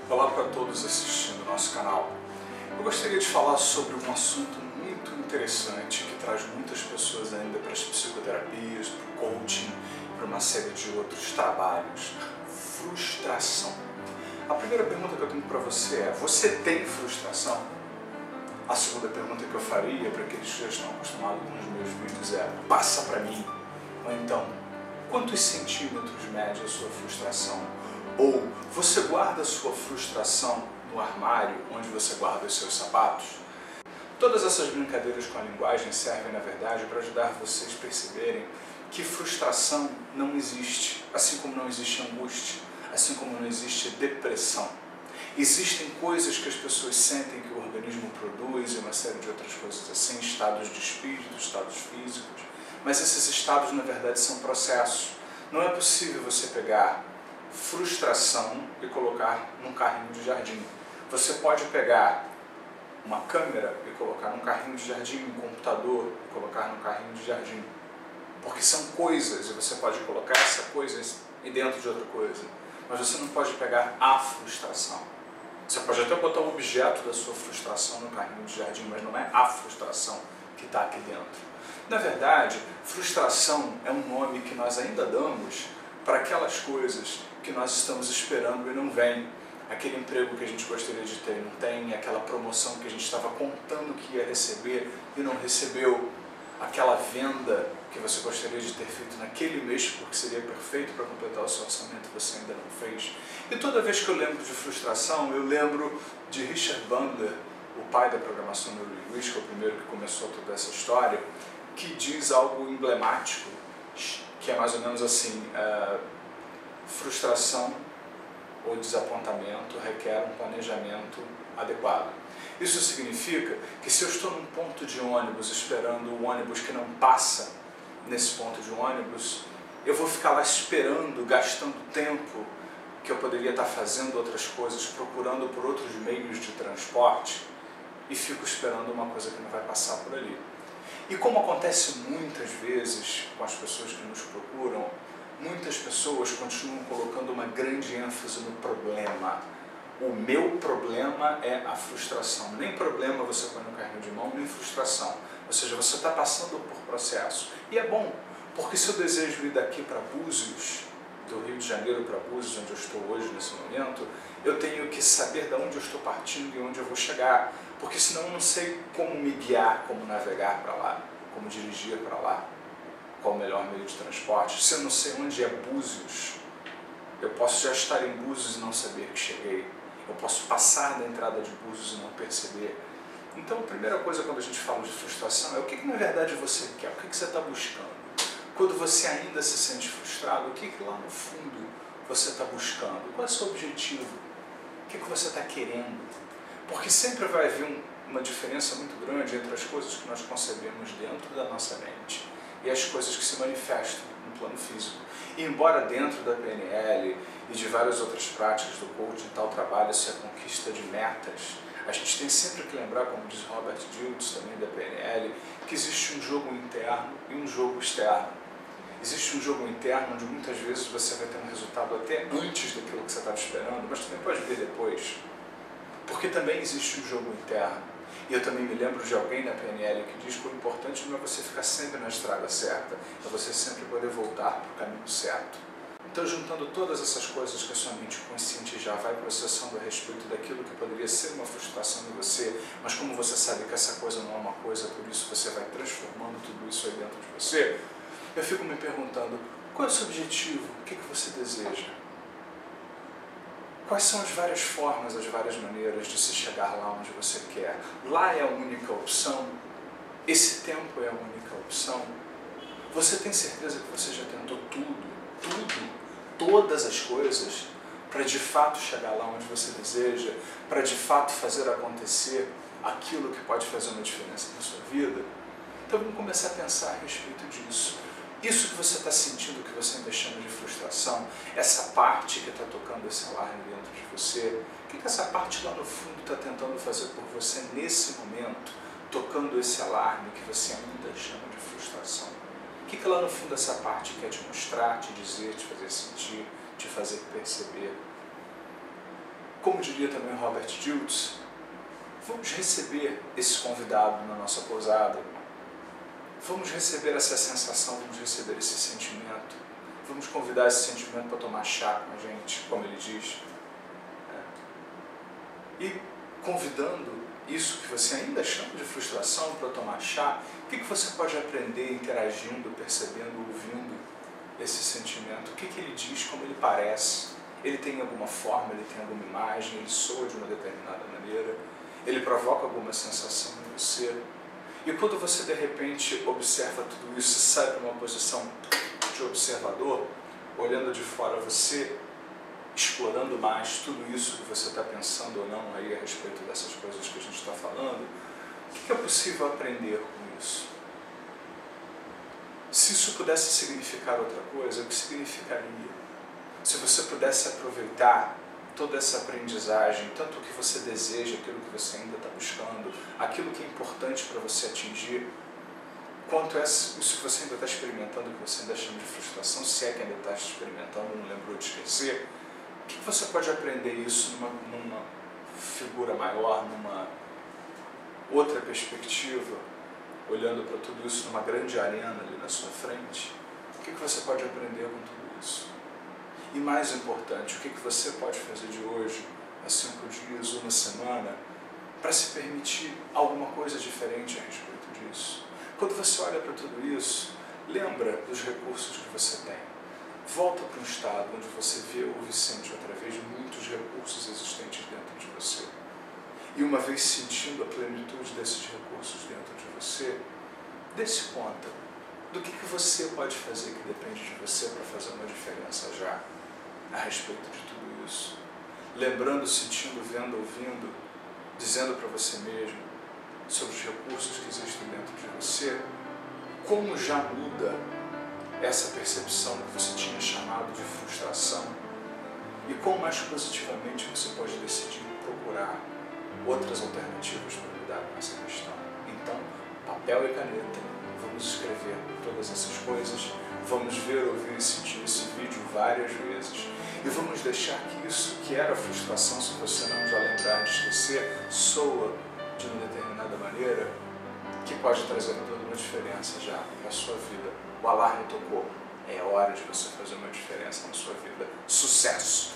Olá para todos assistindo o nosso canal. Eu gostaria de falar sobre um assunto muito interessante que traz muitas pessoas ainda para as psicoterapias, para o coaching, para uma série de outros trabalhos. Frustração. A primeira pergunta que eu tenho para você é: você tem frustração? A segunda pergunta que eu faria para aqueles que já estão acostumados com os meus vídeos é: passa para mim. Ou então, quantos centímetros mede a sua frustração? Ou você guarda a sua frustração no armário onde você guarda os seus sapatos? Todas essas brincadeiras com a linguagem servem, na verdade, para ajudar vocês a perceberem que frustração não existe, assim como não existe angústia, assim como não existe depressão. Existem coisas que as pessoas sentem que o organismo produz e uma série de outras coisas assim, estados de espírito, estados físicos, mas esses estados, na verdade, são processos. Não é possível você pegar frustração e colocar num carrinho de jardim. Você pode pegar uma câmera e colocar num carrinho de jardim, um computador e colocar num carrinho de jardim. Porque são coisas e você pode colocar essa coisa dentro de outra coisa. Mas você não pode pegar a frustração. Você pode até botar o objeto da sua frustração no carrinho de jardim, mas não é a frustração que está aqui dentro. Na verdade, frustração é um nome que nós ainda damos para aquelas coisas que nós estamos esperando e não vem. Aquele emprego que a gente gostaria de ter e não tem, aquela promoção que a gente estava contando que ia receber e não recebeu, aquela venda que você gostaria de ter feito naquele mês porque seria perfeito para completar o seu orçamento e você ainda não fez. E toda vez que eu lembro de frustração, eu lembro de Richard Bandler, o pai da programação neurolinguística, que é o primeiro que começou toda essa história, que diz algo emblemático, que é mais ou menos assim: frustração ou desapontamento requer um planejamento adequado. Isso significa que se eu estou num ponto de ônibus esperando o ônibus que não passa nesse ponto de ônibus, eu vou ficar lá esperando, gastando tempo que eu poderia estar fazendo outras coisas, procurando por outros meios de transporte, e fico esperando uma coisa que não vai passar por ali. E como acontece muitas vezes com as pessoas que nos procuram, muitas pessoas continuam colocando uma grande ênfase no problema. O meu problema é a frustração. Nem problema você põe no carrinho de mão, nem frustração. Ou seja, você está passando por processo. E é bom, porque se eu desejo ir daqui para Búzios, do Rio de Janeiro para Búzios, onde eu estou hoje nesse momento, eu tenho que saber de onde eu estou partindo e onde eu vou chegar. Porque senão eu não sei como me guiar, como navegar para lá, como dirigir para lá, qual o melhor meio de transporte. Se eu não sei onde é Búzios, eu posso já estar em Búzios e não saber que cheguei. Eu posso passar da entrada de Búzios e não perceber. Então a primeira coisa quando a gente fala de frustração é o que na verdade você quer, o que você está buscando. Quando você ainda se sente frustrado, o que lá no fundo você está buscando? Qual é o seu objetivo? O que você está querendo? Porque sempre vai haver uma diferença muito grande entre as coisas que nós concebemos dentro da nossa mente e as coisas que se manifestam no plano físico. E embora dentro da PNL e de várias outras práticas do coaching tal trabalha-se a conquista de metas, a gente tem sempre que lembrar, como diz Robert Dilts, também da PNL, que existe um jogo interno e um jogo externo. Existe um jogo interno onde muitas vezes você vai ter um resultado até antes daquilo que você estava esperando, mas também pode ver depois. Porque também existe um jogo interno. E eu também me lembro de alguém na PNL que diz que o importante não é você ficar sempre na estrada certa, é você sempre poder voltar para o caminho certo. Então, juntando todas essas coisas que a sua mente consciente já vai processando a respeito daquilo que poderia ser uma frustração em você, mas como você sabe que essa coisa não é uma coisa, por isso você vai transformando tudo isso aí dentro de você, eu fico me perguntando: qual é o seu objetivo? O que você deseja? Quais são as várias formas, as várias maneiras de se chegar lá onde você quer? Lá é a única opção? Esse tempo é a única opção? Você tem certeza que você já tentou todas as coisas, para de fato chegar lá onde você deseja, para de fato fazer acontecer aquilo que pode fazer uma diferença na sua vida? Então vamos começar a pensar a respeito disso. Isso que você está sentindo, que você ainda chama de frustração, essa parte que está tocando esse alarme dentro de você, o que essa parte lá no fundo está tentando fazer por você nesse momento, tocando esse alarme que você ainda chama de frustração? O que lá no fundo essa parte quer te mostrar, te dizer, te fazer sentir, te fazer perceber? como diria também Robert Dilts, vamos receber esse convidado na nossa pousada, vamos receber essa sensação, vamos receber esse sentimento, vamos convidar esse sentimento para tomar chá com a gente, como ele diz. E convidando isso que você ainda chama de frustração para tomar chá, o que você pode aprender interagindo, percebendo, ouvindo esse sentimento? O que ele diz, como ele parece? Ele tem alguma forma, ele tem alguma imagem, ele soa de uma determinada maneira, ele provoca alguma sensação em você. E quando você de repente observa tudo isso, sai para uma posição de observador, olhando de fora você, explorando mais tudo isso que você está pensando ou não aí a respeito dessas coisas que a gente está falando, o que é possível aprender com isso? Se isso pudesse significar outra coisa, o que significaria? Se você pudesse aproveitar toda essa aprendizagem, tanto o que você deseja, aquilo que você ainda está buscando, aquilo que é importante para você atingir, quanto isso que você ainda está experimentando, que você ainda chama de frustração, se é que ainda está experimentando, não lembrou de esquecer, o que você pode aprender isso numa figura maior, numa outra perspectiva, olhando para tudo isso numa grande arena ali na sua frente? O que você pode aprender com tudo isso? E mais importante, o que você pode fazer de hoje, a 5 dias, uma semana, para se permitir alguma coisa diferente a respeito disso? Quando você olha para tudo isso, lembra dos recursos que você tem. Volta para um estado onde você vê, ouve e sente outra vez muitos recursos existentes dentro de você. E uma vez sentindo a plenitude desses recursos dentro de você, dê-se conta do que você pode fazer que depende de você para fazer uma diferença já a respeito de tudo isso. Lembrando, sentindo, vendo, ouvindo, dizendo para você mesmo sobre os recursos que existem dentro de você, como já muda essa percepção que você tinha chamado de frustração e quão mais positivamente você pode decidir procurar outras alternativas para lidar com essa questão. Então, papel e caneta, vamos escrever todas essas coisas, vamos ver, ouvir e sentir esse vídeo várias vezes e vamos deixar que isso que era frustração, se você não já lembrar de esquecer, soa de uma determinada maneira que pode trazer toda uma diferença já para a sua vida. O alarme tocou. É hora de você fazer uma diferença na sua vida. Sucesso!